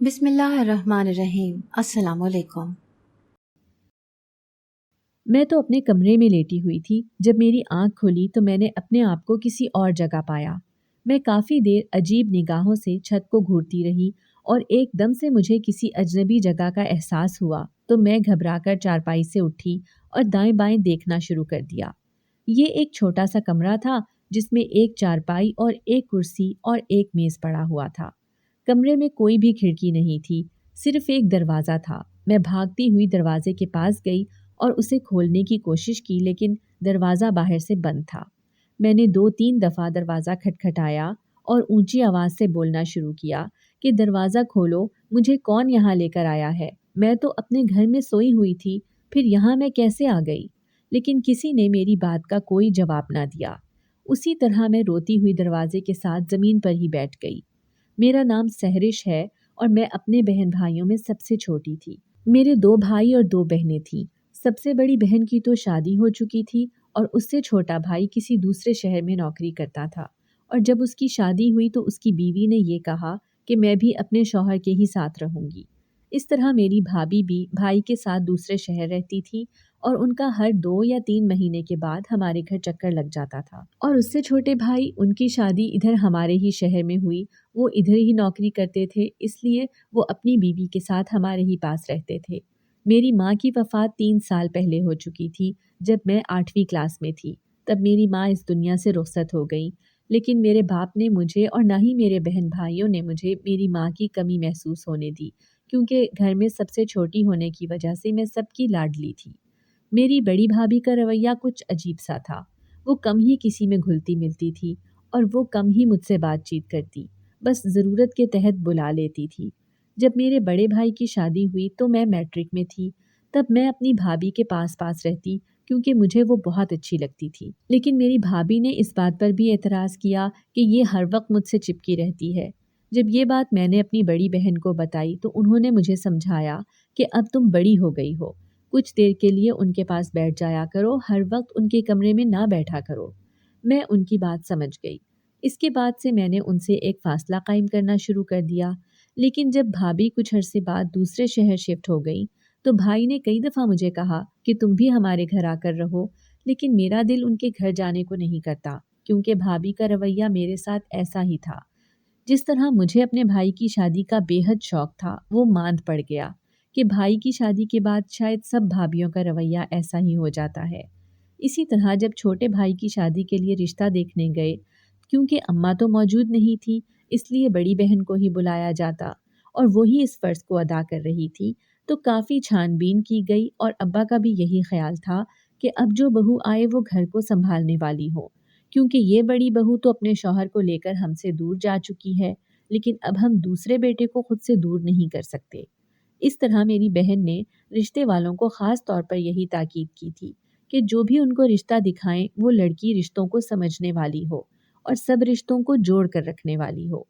بسم اللہ الرحمن الرحیم۔ السلام علیکم۔ میں تو اپنے کمرے میں لیٹی ہوئی تھی، جب میری آنکھ کھلی تو میں نے اپنے آپ کو کسی اور جگہ پایا۔ میں کافی دیر عجیب نگاہوں سے چھت کو گھورتی رہی اور ایک دم سے مجھے کسی اجنبی جگہ کا احساس ہوا تو میں گھبرا کر چارپائی سے اٹھی اور دائیں بائیں دیکھنا شروع کر دیا۔ یہ ایک چھوٹا سا کمرہ تھا جس میں ایک چارپائی اور ایک کرسی اور ایک میز پڑا ہوا تھا۔ کمرے میں کوئی بھی کھڑکی نہیں تھی، صرف ایک دروازہ تھا۔ میں بھاگتی ہوئی دروازے کے پاس گئی اور اسے کھولنے کی کوشش کی، لیکن دروازہ باہر سے بند تھا۔ میں نے 2-3 دفعہ دروازہ کھٹکھٹایا اور اونچی آواز سے بولنا شروع کیا کہ دروازہ کھولو، مجھے کون یہاں لے کر آیا ہے؟ میں تو اپنے گھر میں سوئی ہوئی تھی، پھر یہاں میں کیسے آ گئی؟ لیکن کسی نے میری بات کا کوئی جواب نہ دیا۔ اسی طرح میں روتی ہوئی دروازے کے ساتھ زمین پر ہی بیٹھ گئی۔ میرا نام سہرش ہے اور میں اپنے بہن بھائیوں میں سب سے چھوٹی تھی۔ میرے 2 بھائی اور 2 بہنیں تھیں۔ سب سے بڑی بہن کی تو شادی ہو چکی تھی اور اس سے چھوٹا بھائی کسی دوسرے شہر میں نوکری کرتا تھا، اور جب اس کی شادی ہوئی تو اس کی بیوی نے یہ کہا کہ میں بھی اپنے شوہر کے ہی ساتھ رہوں گی۔ اس طرح میری بھابھی بھی بھائی کے ساتھ دوسرے شہر رہتی تھی اور ان کا ہر 2 یا 3 مہینے کے بعد ہمارے گھر چکر لگ جاتا تھا۔ اور اس سے چھوٹے بھائی، ان کی شادی ادھر ہمارے ہی شہر میں ہوئی۔ وہ ادھر ہی نوکری کرتے تھے، اس لیے وہ اپنی بیوی کے ساتھ ہمارے ہی پاس رہتے تھے۔ میری ماں کی وفات 3 سال پہلے ہو چکی تھی، جب میں 8ویں کلاس میں تھی۔ تب میری ماں اس دنیا سے رخصت ہو گئی، لیکن میرے باپ نے مجھے اور نہ ہی میرے بہن بھائیوں نے مجھے میری ماں کی کمی محسوس ہونے دی، کیونکہ گھر میں سب سے چھوٹی ہونے کی وجہ سے میں سب کی لاڈلی تھی۔ میری بڑی بھابھی کا رویہ کچھ عجیب سا تھا۔ وہ کم ہی کسی میں گھلتی ملتی تھی اور وہ کم ہی مجھ سے بات چیت کرتی، بس ضرورت کے تحت بلا لیتی تھی۔ جب میرے بڑے بھائی کی شادی ہوئی تو میں میٹرک میں تھی، تب میں اپنی بھابھی کے پاس رہتی کیونکہ مجھے وہ بہت اچھی لگتی تھی۔ لیکن میری بھابھی نے اس بات پر بھی اعتراض کیا کہ یہ ہر وقت مجھ سے چپکی رہتی ہے۔ جب یہ بات میں نے اپنی بڑی بہن کو بتائی تو انہوں نے مجھے سمجھایا کہ اب تم بڑی ہو گئی ہو، کچھ دیر کے لیے ان کے پاس بیٹھ جایا کرو، ہر وقت ان کے کمرے میں نہ بیٹھا کرو۔ میں ان کی بات سمجھ گئی۔ اس کے بعد سے میں نے ان سے ایک فاصلہ قائم کرنا شروع کر دیا۔ لیکن جب بھابھی کچھ عرصے بعد دوسرے شہر شفٹ ہو گئی تو بھائی نے کئی دفعہ مجھے کہا کہ تم بھی ہمارے گھر آ کر رہو، لیکن میرا دل ان کے گھر جانے کو نہیں کرتا، کیونکہ بھابھی کا رویہ میرے ساتھ ایسا ہی تھا۔ جس طرح مجھے اپنے بھائی کی شادی کا بے حد شوق تھا، وہ ماند پڑ گیا کہ بھائی کی شادی کے بعد شاید سب بھابھیوں کا رویہ ایسا ہی ہو جاتا ہے۔ اسی طرح جب چھوٹے بھائی کی شادی کے لیے رشتہ دیکھنے گئے، کیونکہ اماں تو موجود نہیں تھی، اس لیے بڑی بہن کو ہی بلایا جاتا اور وہی اس فرض کو ادا کر رہی تھی، تو کافی چھان بین کی گئی اور ابا کا بھی یہی خیال تھا کہ اب جو بہو آئے وہ گھر کو سنبھالنے والی ہو، کیونکہ یہ بڑی بہو تو اپنے شوہر کو لے کر ہم سے دور جا چکی ہے، لیکن اب ہم دوسرے بیٹے کو خود سے دور نہیں کر سکتے۔ اس طرح میری بہن نے رشتے والوں کو خاص طور پر یہی تاکید کی تھی کہ جو بھی ان کو رشتہ دکھائیں وہ لڑکی رشتوں کو سمجھنے والی ہو اور سب رشتوں کو جوڑ کر رکھنے والی ہو۔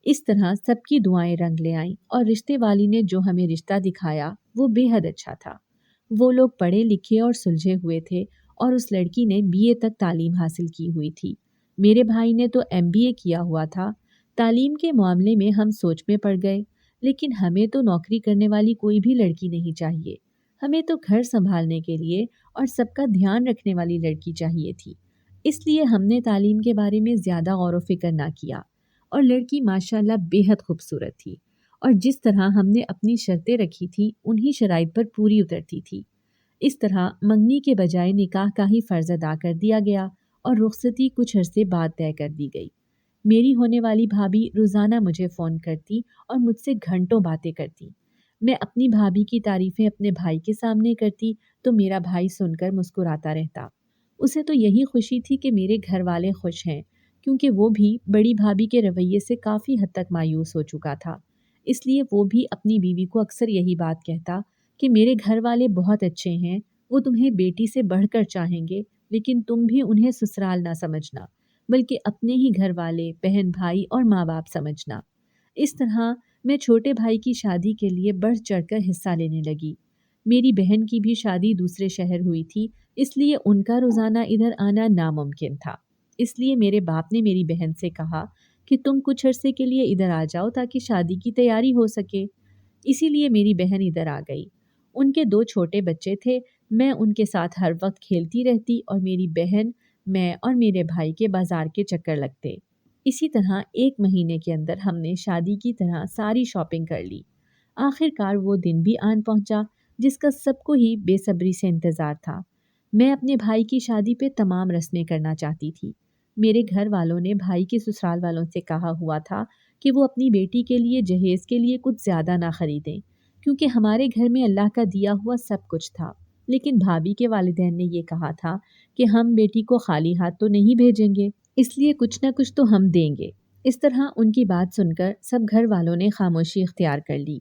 اس طرح سب کی دعائیں رنگ لے آئیں اور رشتے والی نے جو ہمیں رشتہ دکھایا وہ بے حد اچھا تھا۔ وہ لوگ پڑھے لکھے اور سلجھے ہوئے تھے اور اس لڑکی نے BA تک تعلیم حاصل کی ہوئی تھی۔ میرے بھائی نے تو MBA کیا ہوا تھا۔ تعلیم کے معاملے میں ہم سوچ میں پڑ گئے، لیکن ہمیں تو نوکری کرنے والی کوئی بھی لڑکی نہیں چاہیے، ہمیں تو گھر سنبھالنے کے لیے اور سب کا دھیان رکھنے والی لڑکی چاہیے تھی۔ اس لیے ہم نے تعلیم کے بارے میں زیادہ غور و فکر نہ کیا، اور لڑکی ماشاءاللہ بے حد خوبصورت تھی اور جس طرح ہم نے اپنی شرطیں رکھی تھی انہی شرائط پر پوری اترتی تھی۔ اس طرح منگنی کے بجائے نکاح کا ہی فرض ادا کر دیا گیا اور رخصتی کچھ عرصے بعد طے کر دی گئی۔ میری ہونے والی بھابھی روزانہ مجھے فون کرتی اور مجھ سے گھنٹوں باتیں کرتی۔ میں اپنی بھابھی کی تعریفیں اپنے بھائی کے سامنے کرتی تو میرا بھائی سن کر مسکراتا رہتا۔ اسے تو یہی خوشی تھی کہ میرے گھر والے خوش ہیں، کیونکہ وہ بھی بڑی بھابھی کے رویے سے کافی حد تک مایوس ہو چکا تھا۔ اس لیے وہ بھی اپنی بیوی کو اکثر یہی بات کہتا کہ میرے گھر والے بہت اچھے ہیں، وہ تمہیں بیٹی سے بڑھ کر چاہیں گے، لیکن تم بھی انہیں سسرال نہ سمجھنا، بلکہ اپنے ہی گھر والے، بہن بھائی اور ماں باپ سمجھنا۔ اس طرح میں چھوٹے بھائی کی شادی کے لیے بڑھ چڑھ کر حصہ لینے لگی۔ میری بہن کی بھی شادی دوسرے شہر ہوئی تھی، اس لیے ان کا روزانہ ادھر آنا ناممکن تھا۔ اس لیے میرے باپ نے میری بہن سے کہا کہ تم کچھ عرصے کے لیے ادھر آ جاؤ تاکہ شادی کی تیاری ہو سکے۔ اسی لیے میری بہن ادھر آ گئی۔ ان کے 2 چھوٹے بچے تھے، میں ان کے ساتھ ہر وقت کھیلتی رہتی اور میری بہن، میں اور میرے بھائی کے بازار کے چکر لگتے۔ اسی طرح 1 مہینے کے اندر ہم نے شادی کی طرح ساری شاپنگ کر لی۔ آخر کار وہ دن بھی آن پہنچا جس کا سب کو ہی بے صبری سے انتظار تھا۔ میں اپنے بھائی کی شادی پہ تمام رسمیں کرنا چاہتی تھی۔ میرے گھر والوں نے بھائی کے سسرال والوں سے کہا ہوا تھا کہ وہ اپنی بیٹی کے لیے جہیز کے لیے کچھ زیادہ نہ خریدیں، کیونکہ ہمارے گھر میں اللہ کا دیا ہوا سب کچھ تھا۔ لیکن بھابھی کے والدین نے یہ کہا تھا کہ ہم بیٹی کو خالی ہاتھ تو نہیں بھیجیں گے، اس لیے کچھ نہ کچھ تو ہم دیں گے۔ اس طرح ان کی بات سن کر سب گھر والوں نے خاموشی اختیار کر لی۔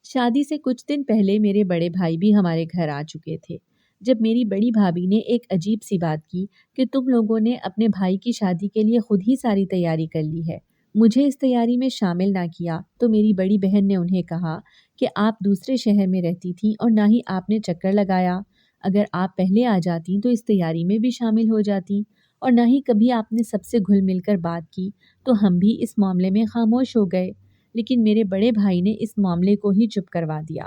شادی سے کچھ دن پہلے میرے بڑے بھائی بھی ہمارے گھر آ چکے تھے، جب میری بڑی بھابھی نے ایک عجیب سی بات کی کہ تم لوگوں نے اپنے بھائی کی شادی کے لیے خود ہی ساری تیاری کر لی ہے، مجھے اس تیاری میں شامل نہ کیا۔ تو میری بڑی بہن نے انہیں کہا کہ آپ دوسرے شہر میں رہتی تھیں اور نہ ہی آپ نے چکر لگایا، اگر آپ پہلے آ جاتی تو اس تیاری میں بھی شامل ہو جاتی، اور نہ ہی کبھی آپ نے سب سے گھل مل کر بات کی، تو ہم بھی اس معاملے میں خاموش ہو گئے۔ لیکن میرے بڑے بھائی نے اس معاملے کو ہی چپ کروا دیا،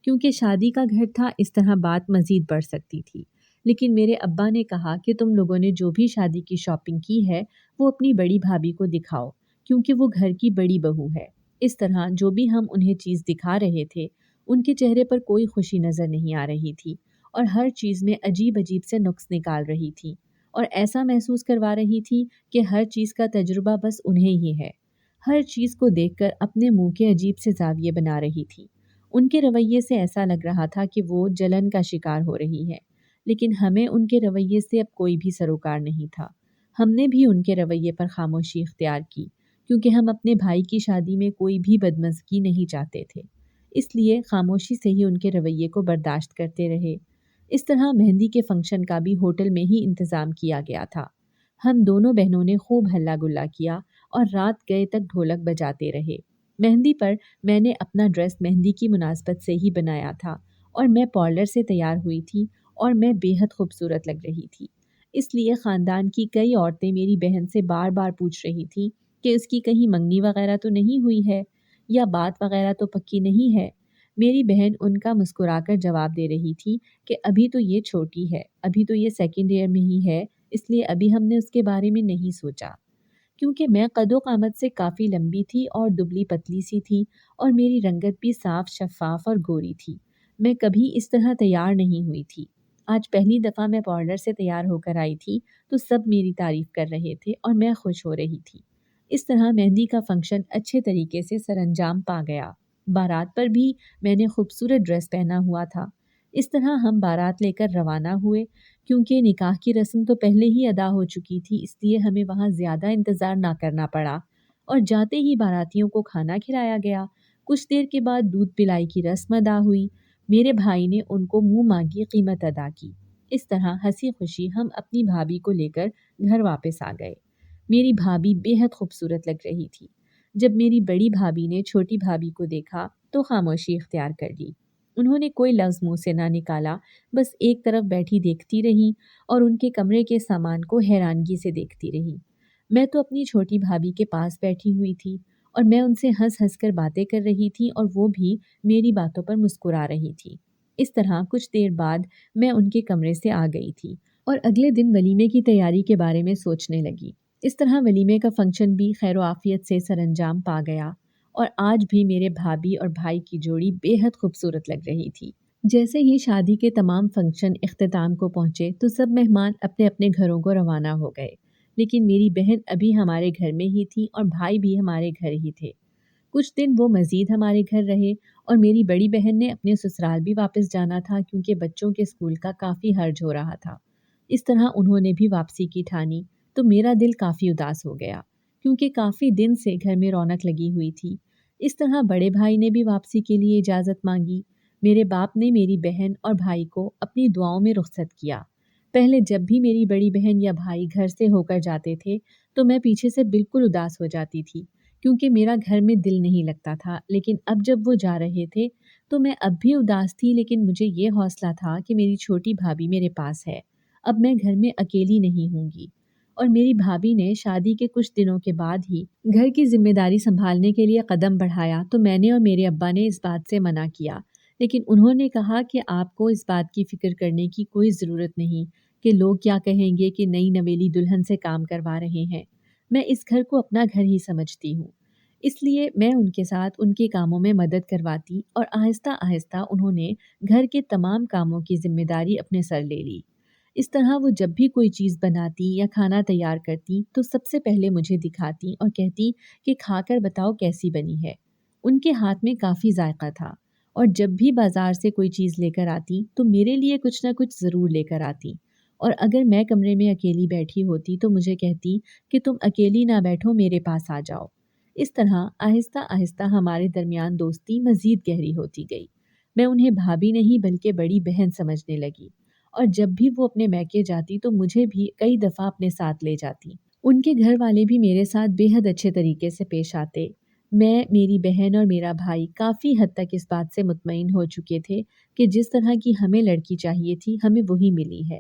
کیونکہ شادی کا گھر تھا، اس طرح بات مزید بڑھ سکتی تھی۔ لیکن میرے ابا نے کہا کہ تم لوگوں نے جو بھی شادی کی شاپنگ کی ہے وہ اپنی بڑی بھابھی کو دکھاؤ، کیونکہ وہ گھر کی بڑی بہو ہے۔ اس طرح جو بھی ہم انہیں چیز دکھا رہے تھے ان کے چہرے پر کوئی خوشی نظر نہیں آ رہی تھی، اور ہر چیز میں عجیب عجیب سے نقص نکال رہی تھی، اور ایسا محسوس کروا رہی تھی کہ ہر چیز کا تجربہ بس انہیں ہی ہے۔ ہر چیز کو دیکھ کر اپنے منہ کے عجیب سے زاویے بنا رہی تھی۔ ان کے رویے سے ایسا لگ رہا تھا کہ وہ جلن کا شکار ہو رہی ہے، لیکن ہمیں ان کے رویے سے اب کوئی بھی سروکار نہیں تھا۔ ہم نے بھی ان کے رویے پر خاموشی اختیار کی، کیونکہ ہم اپنے بھائی کی شادی میں کوئی بھی بدمزگی نہیں چاہتے تھے، اس لیے خاموشی سے ہی ان کے رویے کو برداشت کرتے رہے۔ اس طرح مہندی کے فنکشن کا بھی ہوٹل میں ہی انتظام کیا گیا تھا۔ ہم دونوں بہنوں نے خوب ہلا گلا کیا اور رات گئے تک ڈھولک بجاتے رہے۔ مہندی پر میں نے اپنا ڈریس مہندی کی مناسبت سے ہی بنایا تھا، اور میں پارلر سے تیار ہوئی تھی اور میں بے حد خوبصورت لگ رہی تھی۔ اس لیے خاندان کی کئی عورتیں میری بہن سے بار بار پوچھ رہی تھیں کہ اس کی کہیں منگنی وغیرہ تو نہیں ہوئی ہے، یا بات وغیرہ تو پکی نہیں ہے۔ میری بہن ان کا مسکرا کر جواب دے رہی تھی کہ ابھی تو یہ چھوٹی ہے، ابھی تو یہ 2nd ایئر میں ہی ہے، اس لیے ابھی ہم نے اس کے بارے میں نہیں سوچا۔ کیونکہ میں قد و قامت سے کافی لمبی تھی اور دبلی پتلی سی تھی، اور میری رنگت بھی صاف شفاف اور گوری تھی، میں کبھی اس طرح تیار نہیں ہوئی تھی۔ آج پہلی دفعہ میں پارلر سے تیار ہو کر آئی تھی تو سب میری تعریف کر رہے تھے اور میں خوش ہو رہی تھی۔ اس طرح مہندی کا فنکشن اچھے طریقے سے سر انجام پا گیا۔ بارات پر بھی میں نے خوبصورت ڈریس پہنا ہوا تھا۔ اس طرح ہم بارات لے کر روانہ ہوئے۔ کیونکہ نکاح کی رسم تو پہلے ہی ادا ہو چکی تھی، اس لیے ہمیں وہاں زیادہ انتظار نہ کرنا پڑا، اور جاتے ہی باراتیوں کو کھانا کھلایا گیا۔ کچھ دیر کے بعد دودھ پلائی کی رسم ادا ہوئی۔ میرے بھائی نے ان کو منہ مانگی قیمت ادا کی۔ اس طرح ہنسی خوشی ہم اپنی بھابھی کو لے کر گھر واپس آ گئے۔ میری بھابھی بے حد خوبصورت لگ رہی تھی۔ جب میری بڑی بھابھی نے چھوٹی بھابھی کو دیکھا تو خاموشی اختیار کر لی۔ انہوں نے کوئی لفظ منہ سے نہ نکالا، بس ایک طرف بیٹھی دیکھتی رہی اور ان کے کمرے کے سامان کو حیرانگی سے دیکھتی رہی۔ میں تو اپنی چھوٹی بھابھی کے پاس بیٹھی ہوئی تھی اور میں ان سے ہنس ہنس کر باتیں کر رہی تھی اور وہ بھی میری باتوں پر مسکرا رہی تھی۔ اس طرح کچھ دیر بعد میں ان کے کمرے سے آ گئی تھی اور اگلے دن ولیمے کی تیاری کے بارے میں سوچنے لگی۔ اس طرح ولیمے کا فنکشن بھی خیر و عافیت سے سر انجام پا گیا، اور آج بھی میرے بھابھی اور بھائی کی جوڑی بے حد خوبصورت لگ رہی تھی۔ جیسے ہی شادی کے تمام فنکشن اختتام کو پہنچے تو سب مہمان اپنے اپنے گھروں کو روانہ ہو گئے، لیکن میری بہن ابھی ہمارے گھر میں ہی تھی اور بھائی بھی ہمارے گھر ہی تھے۔ کچھ دن وہ مزید ہمارے گھر رہے، اور میری بڑی بہن نے اپنے سسرال بھی واپس جانا تھا، کیونکہ بچوں کے اسکول کا کافی حرج ہو رہا تھا۔ اس طرح انہوں نے بھی واپسی کی ٹھانی، تو میرا دل کافی اداس ہو گیا، کیونکہ کافی دن سے گھر میں رونق لگی ہوئی تھی۔ اس طرح بڑے بھائی نے بھی واپسی کے لیے اجازت مانگی۔ میرے باپ نے میری بہن اور بھائی کو اپنی دعاؤں میں رخصت کیا۔ پہلے جب بھی میری بڑی بہن یا بھائی گھر سے ہو کر جاتے تھے تو میں پیچھے سے بالکل اداس ہو جاتی تھی، کیونکہ میرا گھر میں دل نہیں لگتا تھا۔ لیکن اب جب وہ جا رہے تھے تو میں اب بھی اداس تھی، لیکن مجھے یہ حوصلہ تھا کہ میری چھوٹی بھابھی میرے پاس ہے، اب میں گھر میں اکیلی نہیں ہوں گی۔ اور میری بھابھی نے شادی کے کچھ دنوں کے بعد ہی گھر کی ذمہ داری سنبھالنے کے لیے قدم بڑھایا تو میں نے اور میرے ابا نے اس بات سے منع کیا، لیکن انہوں نے کہا کہ آپ کو اس بات کی فکر کرنے کی کوئی ضرورت نہیں کہ لوگ کیا کہیں گے کہ نئی نویلی دلہن سے کام کروا رہے ہیں۔ میں اس گھر کو اپنا گھر ہی سمجھتی ہوں، اس لیے میں ان کے ساتھ ان کے کاموں میں مدد کرواتی اور آہستہ آہستہ انہوں نے گھر کے تمام کاموں کی ذمہ داری اپنے سر لے لی۔ اس طرح وہ جب بھی کوئی چیز بناتی یا کھانا تیار کرتی تو سب سے پہلے مجھے دکھاتی اور کہتی کہ کھا کر بتاؤ کیسی بنی ہے۔ ان کے ہاتھ میں کافی ذائقہ تھا اور جب بھی بازار سے کوئی چیز لے کر آتی تو میرے لیے کچھ نہ کچھ ضرور لے کر آتی، اور اگر میں کمرے میں اکیلی بیٹھی ہوتی تو مجھے کہتی کہ تم اکیلی نہ بیٹھو، میرے پاس آ جاؤ۔ اس طرح آہستہ آہستہ ہمارے درمیان دوستی مزید گہری ہوتی گئی۔ میں انہیں بھابھی نہیں بلکہ بڑی بہن سمجھنے لگی، اور جب بھی وہ اپنے میکے جاتی تو مجھے بھی کئی دفعہ اپنے ساتھ لے جاتی۔ ان کے گھر والے بھی میرے ساتھ بے حد اچھے طریقے سے پیش آتے۔ میں، میری بہن اور میرا بھائی کافی حد تک اس بات سے مطمئن ہو چکے تھے کہ جس طرح کی ہمیں لڑکی چاہیے تھی ہمیں وہی ملی ہے۔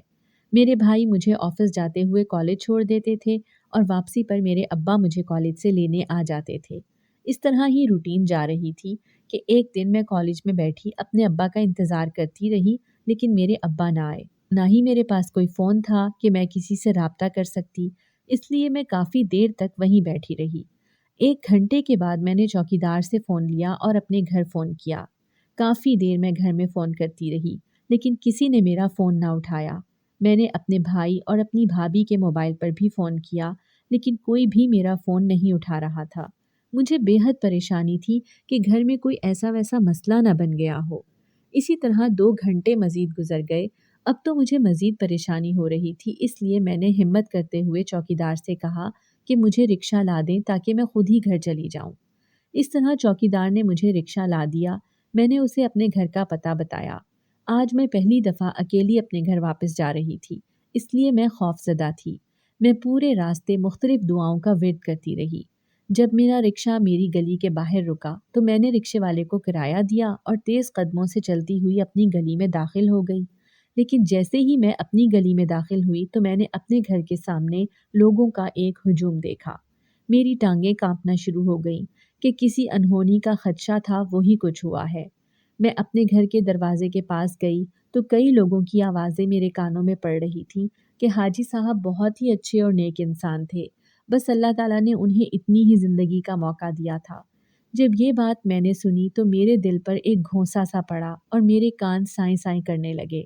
میرے بھائی مجھے آفس جاتے ہوئے کالج چھوڑ دیتے تھے اور واپسی پر میرے ابا مجھے کالج سے لینے آ جاتے تھے۔ اس طرح ہی روٹین جا رہی تھی کہ ایک دن میں کالج میں بیٹھی اپنے ابا کا انتظار کرتی رہی، لیکن میرے ابا نہ آئے۔ نہ ہی میرے پاس کوئی فون تھا کہ میں کسی سے رابطہ کر سکتی، اس لیے میں کافی دیر تک وہیں بیٹھی رہی۔ 1 گھنٹے کے بعد میں نے چوکیدار سے فون لیا اور اپنے گھر فون کیا۔ کافی دیر میں گھر میں فون کرتی رہی، لیکن کسی نے میرا فون نہ اٹھایا۔ میں نے اپنے بھائی اور اپنی بھابھی کے موبائل پر بھی فون کیا، لیکن کوئی بھی میرا فون نہیں اٹھا رہا تھا۔ مجھے بے حد پریشانی تھی کہ گھر میں کوئی ایسا ویسا مسئلہ نہ بن گیا ہو۔ اسی طرح 2 گھنٹے مزید گزر گئے۔ اب تو مجھے مزید پریشانی ہو رہی تھی، اس لیے میں نے ہمت کرتے ہوئے چوکیدار سے کہا کہ مجھے رکشہ لا دیں تاکہ میں خود ہی گھر چلی جاؤں۔ اس طرح چوکیدار نے مجھے رکشہ لا دیا۔ میں نے اسے اپنے گھر کا پتہ بتایا۔ آج میں پہلی دفعہ اکیلی اپنے گھر واپس جا رہی تھی، اس لیے میں خوف زدہ تھی۔ میں پورے راستے مختلف دعاؤں کا ورد کرتی رہی۔ جب میرا رکشہ میری گلی کے باہر رکا تو میں نے رکشے والے کو کرایہ دیا اور تیز قدموں سے چلتی ہوئی اپنی گلی میں داخل ہو گئی۔ لیکن جیسے ہی میں اپنی گلی میں داخل ہوئی تو میں نے اپنے گھر کے سامنے لوگوں کا ایک ہجوم دیکھا۔ میری ٹانگیں کانپنا شروع ہو گئیں کہ کسی انہونی کا خدشہ تھا، وہی کچھ ہوا ہے۔ میں اپنے گھر کے دروازے کے پاس گئی تو کئی لوگوں کی آوازیں میرے کانوں میں پڑ رہی تھیں کہ حاجی صاحب بہت ہی اچھے اور نیک انسان تھے، بس اللہ تعالیٰ نے انہیں اتنی ہی زندگی کا موقع دیا تھا۔ جب یہ بات میں نے سنی تو میرے دل پر ایک گھونسا سا پڑا اور میرے کان سائیں سائیں کرنے لگے۔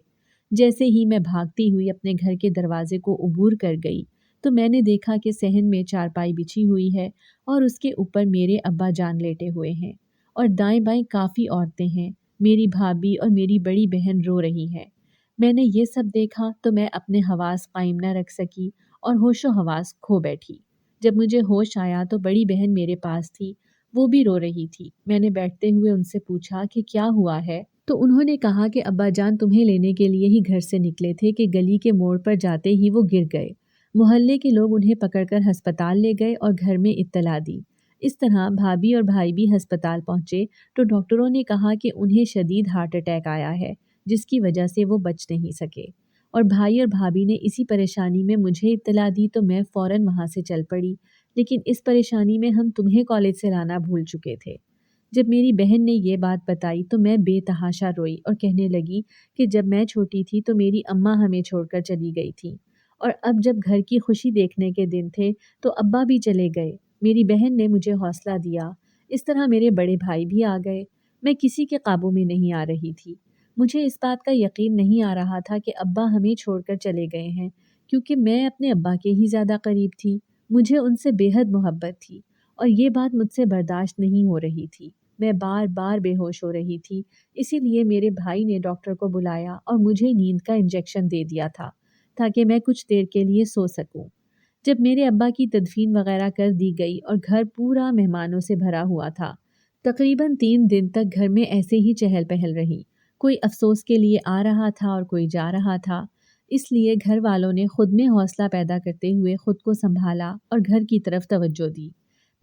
جیسے ہی میں بھاگتی ہوئی اپنے گھر کے دروازے کو عبور کر گئی تو میں نے دیکھا کہ صحن میں چارپائی بچھی ہوئی ہے اور اس کے اوپر میرے ابا جان لیٹے ہوئے ہیں، اور دائیں بائیں کافی عورتیں ہیں۔ میری بھابھی اور میری بڑی بہن رو رہی ہیں۔ میں نے یہ سب دیکھا تو میں اپنے حواس قائم نہ رکھ سکی اور ہوش و حواس کھو بیٹھی۔ جب مجھے ہوش آیا تو بڑی بہن میرے پاس تھی، وہ بھی رو رہی تھی۔ میں نے بیٹھتے ہوئے ان سے پوچھا کہ کیا ہوا ہے، تو انہوں نے کہا کہ ابا جان تمہیں لینے کے لیے ہی گھر سے نکلے تھے کہ گلی کے موڑ پر جاتے ہی وہ گر گئے۔ محلے کے لوگ انہیں پکڑ کر ہسپتال لے گئے اور گھر میں اطلاع دی۔ اس طرح بھابھی اور بھائی بھی ہسپتال پہنچے تو ڈاکٹروں نے کہا کہ انہیں شدید ہارٹ اٹیک آیا ہے، جس کی وجہ سے وہ بچ نہیں سکے، اور بھائی اور بھابھی نے اسی پریشانی میں مجھے اطلاع دی تو میں فوراً وہاں سے چل پڑی، لیکن اس پریشانی میں ہم تمہیں کالج سے لانا بھول چکے تھے۔ جب میری بہن نے یہ بات بتائی تو میں بے تحاشا روئی اور کہنے لگی کہ جب میں چھوٹی تھی تو میری اماں ہمیں چھوڑ کر چلی گئی تھی، اور اب جب گھر کی خوشی دیکھنے کے دن تھے تو ابا بھی چلے گئے۔ میری بہن نے مجھے حوصلہ دیا۔ اس طرح میرے بڑے بھائی بھی آ گئے۔ میں کسی کے قابو میں نہیں آ رہی تھی۔ مجھے اس بات کا یقین نہیں آ رہا تھا کہ ابا ہمیں چھوڑ کر چلے گئے ہیں، کیونکہ میں اپنے ابا کے ہی زیادہ قریب تھی۔ مجھے ان سے بے حد محبت تھی اور یہ بات مجھ سے برداشت نہیں ہو رہی تھی۔ میں بار بار بے ہوش ہو رہی تھی، اسی لیے میرے بھائی نے ڈاکٹر کو بلایا اور مجھے نیند کا انجیکشن دے دیا تھا تاکہ میں کچھ دیر کے لیے سو سکوں۔ جب میرے ابا کی تدفین وغیرہ کر دی گئی اور گھر پورا مہمانوں سے بھرا ہوا تھا، تقریباً 3 دن تک گھر میں ایسے ہی چہل پہل رہی۔ کوئی افسوس کے لیے آ رہا تھا اور کوئی جا رہا تھا، اس لیے گھر والوں نے خود میں حوصلہ پیدا کرتے ہوئے خود کو سنبھالا اور گھر کی طرف توجہ دی۔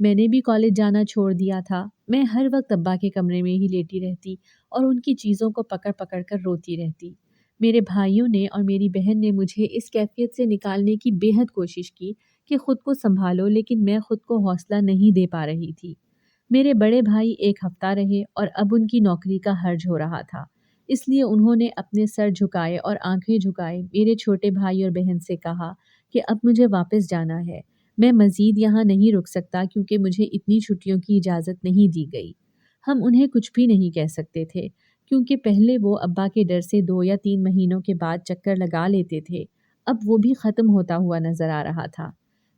میں نے بھی کالج جانا چھوڑ دیا تھا۔ میں ہر وقت ابا کے کمرے میں ہی لیٹی رہتی اور ان کی چیزوں کو پکڑ پکڑ کر روتی رہتی۔ میرے بھائیوں نے اور میری بہن نے مجھے اس کیفیت سے نکالنے کی بے حد کوشش کی کہ خود کو سنبھالو، لیکن میں خود کو حوصلہ نہیں دے پا رہی تھی۔ میرے بڑے بھائی ایک ہفتہ رہے اور اب ان کی نوکری کا حرج ہو رہا تھا، اس لیے انہوں نے اپنے سر جھکائے اور آنکھیں جھکائے میرے چھوٹے بھائی اور بہن سے کہا کہ اب مجھے واپس جانا ہے، میں مزید یہاں نہیں رک سکتا کیونکہ مجھے اتنی چھٹیوں کی اجازت نہیں دی گئی۔ ہم انہیں کچھ بھی نہیں کہہ سکتے تھے کیونکہ پہلے وہ ابا کے ڈر سے 2 یا 3 مہینوں کے بعد چکر لگا لیتے تھے، اب وہ بھی ختم ہوتا ہوا نظر آ رہا تھا۔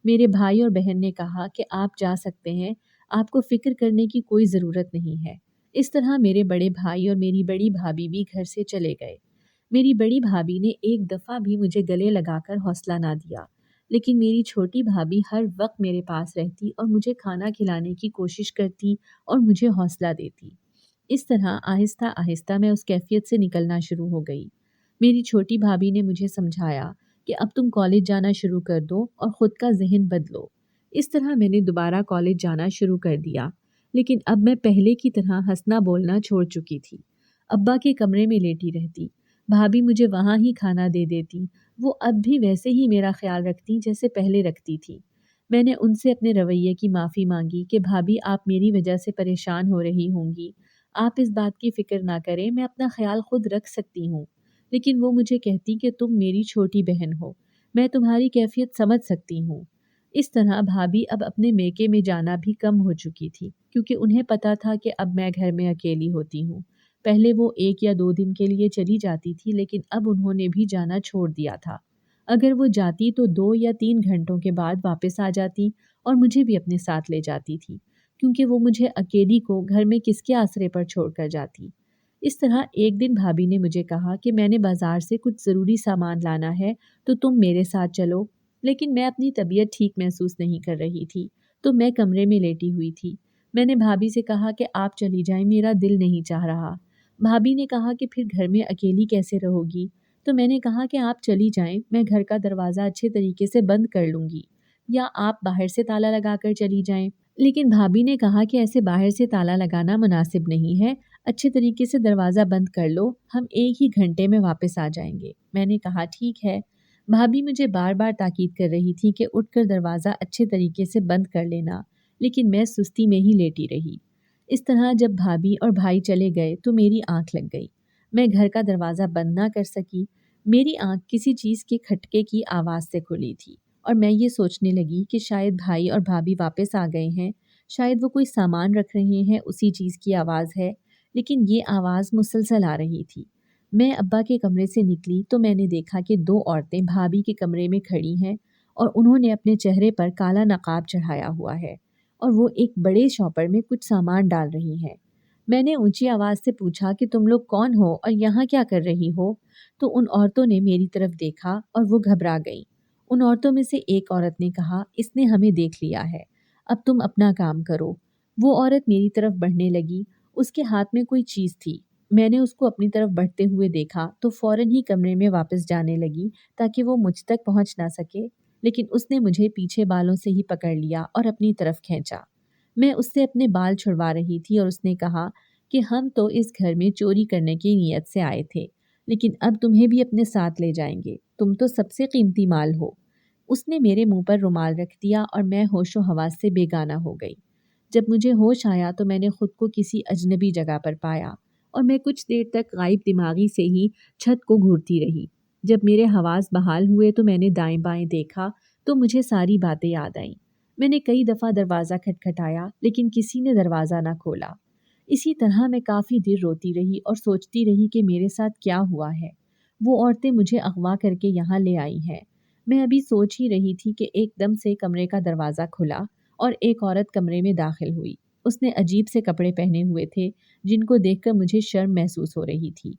میرے بھائی اور بہن نے کہا کہ آپ جا سکتے ہیں، آپ کو فکر کرنے کی کوئی ضرورت نہیں ہے۔ اس طرح میرے بڑے بھائی اور میری بڑی بھابھی بھی گھر سے چلے گئے۔ میری بڑی بھابھی نے ایک دفعہ بھی مجھے گلے لگا کر حوصلہ نہ دیا، لیکن میری چھوٹی بھابھی ہر وقت میرے پاس رہتی اور مجھے کھانا کھلانے کی کوشش کرتی اور مجھے حوصلہ دیتی۔ اس طرح آہستہ آہستہ میں اس کیفیت سے نکلنا شروع ہو گئی۔ میری چھوٹی بھابھی نے مجھے سمجھایا کہ اب تم کالج جانا شروع کر دو اور خود کا ذہن بدلو۔ اس طرح میں نے دوبارہ کالج جانا شروع کر دیا، لیکن اب میں پہلے کی طرح ہنسنا بولنا چھوڑ چکی تھی۔ ابا کے کمرے میں لیٹی رہتی، بھابھی مجھے وہاں ہی کھانا دے دیتی، وہ اب بھی ویسے ہی میرا خیال رکھتی جیسے پہلے رکھتی تھی۔ میں نے ان سے اپنے رویے کی معافی مانگی کہ بھابھی آپ میری وجہ سے پریشان ہو رہی ہوں گی، آپ اس بات کی فکر نہ کریں، میں اپنا خیال خود رکھ سکتی ہوں۔ لیکن وہ مجھے کہتی کہ تم میری چھوٹی بہن ہو، میں تمہاری کیفیت سمجھ سکتی ہوں۔ اس طرح بھابھی اب اپنے میکے میں جانا بھی کم ہو چکی تھی کیونکہ انہیں پتا تھا کہ اب میں گھر میں اکیلی ہوتی ہوں۔ پہلے وہ 1 یا 2 دن کے لیے چلی جاتی تھی، لیکن اب انہوں نے بھی جانا چھوڑ دیا تھا۔ اگر وہ جاتی تو 2 یا 3 گھنٹوں کے بعد واپس آ جاتی اور مجھے بھی اپنے ساتھ لے جاتی تھی، کیونکہ وہ مجھے اکیلی کو گھر میں کس کے آسرے پر چھوڑ کر جاتی۔ اس طرح ایک دن بھابھی نے مجھے کہا کہ میں نے بازار سے کچھ ضروری سامان لانا ہے تو تم میرے ساتھ چلو، لیکن میں اپنی طبیعت ٹھیک محسوس نہیں کر رہی تھی تو میں کمرے میں لیٹی ہوئی تھی۔ میں نے بھابھی سے کہا کہ آپ چلی جائیں، میرا دل نہیں چاہ رہا۔ بھابھی نے کہا کہ پھر گھر میں اکیلی کیسے رہو گی؟ تو میں نے کہا کہ آپ چلی جائیں، میں گھر کا دروازہ اچھے طریقے سے بند کر لوں گی، یا آپ باہر سے تالا لگا کر چلی جائیں۔ لیکن بھابھی نے کہا کہ ایسے باہر سے تالا لگانا مناسب نہیں ہے، اچھے طریقے سے دروازہ بند کر لو، ہم 1 ہی گھنٹے میں واپس آ جائیں گے۔ میں نے کہا ٹھیک ہے۔ بھابھی مجھے بار بار تاکید کر رہی تھی کہ اٹھ کر دروازہ اچھے طریقے سے بند کر لینا، لیکن میں سستی میں ہی لیٹی رہی۔ اس طرح جب بھابھی اور بھائی چلے گئے تو میری آنکھ لگ گئی، میں گھر کا دروازہ بند نہ کر سکی۔ میری آنکھ کسی چیز کے کھٹکے کی آواز سے کھلی تھی اور میں یہ سوچنے لگی کہ شاید بھائی اور بھابھی واپس آ گئے ہیں، شاید وہ کوئی سامان رکھ رہے ہیں، اسی چیز کی آواز ہے، لیکن یہ آواز مسلسل آ رہی تھی۔ میں ابا کے کمرے سے نکلی تو میں نے دیکھا کہ 2 عورتیں بھابھی کے کمرے میں کھڑی ہیں اور انہوں نے اپنے چہرے پر کالا نقاب چڑھایا ہوا ہے اور وہ ایک بڑے شاپر میں کچھ سامان ڈال رہی ہیں۔ میں نے اونچی آواز سے پوچھا کہ تم لوگ کون ہو اور یہاں کیا کر رہی ہو؟ تو ان عورتوں نے میری طرف دیکھا اور وہ گھبرا گئیں۔ ان عورتوں میں سے ایک عورت نے کہا، اس نے ہمیں دیکھ لیا ہے، اب تم اپنا کام کرو۔ وہ عورت میری طرف بڑھنے لگی، اس کے ہاتھ میں کوئی چیز تھی۔ میں نے اس کو اپنی طرف بڑھتے ہوئے دیکھا تو فوراً ہی کمرے میں واپس جانے لگی تاکہ وہ مجھ تک پہنچ نہ سکے، لیکن اس نے مجھے پیچھے بالوں سے ہی پکڑ لیا اور اپنی طرف کھینچا۔ میں اس سے اپنے بال چھڑوا رہی تھی اور اس نے کہا کہ ہم تو اس گھر میں چوری کرنے کی نیت سے آئے تھے، لیکن اب تمہیں بھی اپنے ساتھ لے جائیں گے، تم تو سب سے قیمتی مال ہو۔ اس نے میرے منہ پر رومال رکھ دیا اور میں ہوش و حواس سے بیگانہ ہو گئی۔ جب مجھے ہوش آیا تو میں نے خود کو کسی اجنبی جگہ پر پایا اور میں کچھ دیر تک غائب دماغی سے ہی چھت کو گھورتی رہی۔ جب میرے حواس بحال ہوئے تو میں نے دائیں بائیں دیکھا تو مجھے ساری باتیں یاد آئیں۔ میں نے کئی دفعہ دروازہ کھٹکھٹایا لیکن کسی نے دروازہ نہ کھولا۔ اسی طرح میں کافی دیر روتی رہی اور سوچتی رہی کہ میرے ساتھ کیا ہوا ہے۔ وہ عورتیں مجھے اغوا کر کے یہاں لے آئی ہیں۔ میں ابھی سوچ ہی رہی تھی کہ ایک دم سے کمرے کا دروازہ کھلا اور ایک عورت کمرے میں داخل ہوئی۔ اس نے عجیب سے کپڑے پہنے ہوئے تھے جن کو دیکھ کر مجھے شرم محسوس ہو رہی تھی۔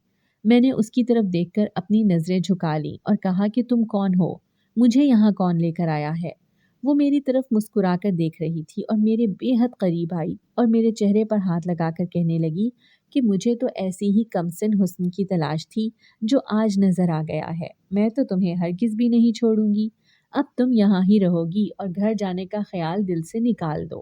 میں نے اس کی طرف دیکھ کر اپنی نظریں جھکا لیں اور کہا کہ تم کون ہو؟ مجھے یہاں کون لے کر آیا ہے؟ وہ میری طرف مسکرا کر دیکھ رہی تھی اور میرے بے حد قریب آئی اور میرے چہرے پر ہاتھ لگا کر کہنے لگی کہ مجھے تو ایسی ہی کمسن حسن کی تلاش تھی جو آج نظر آ گیا ہے، میں تو تمہیں ہرگز بھی نہیں چھوڑوں گی، اب تم یہاں ہی رہو گی اور گھر جانے کا خیال دل سے نکال دو۔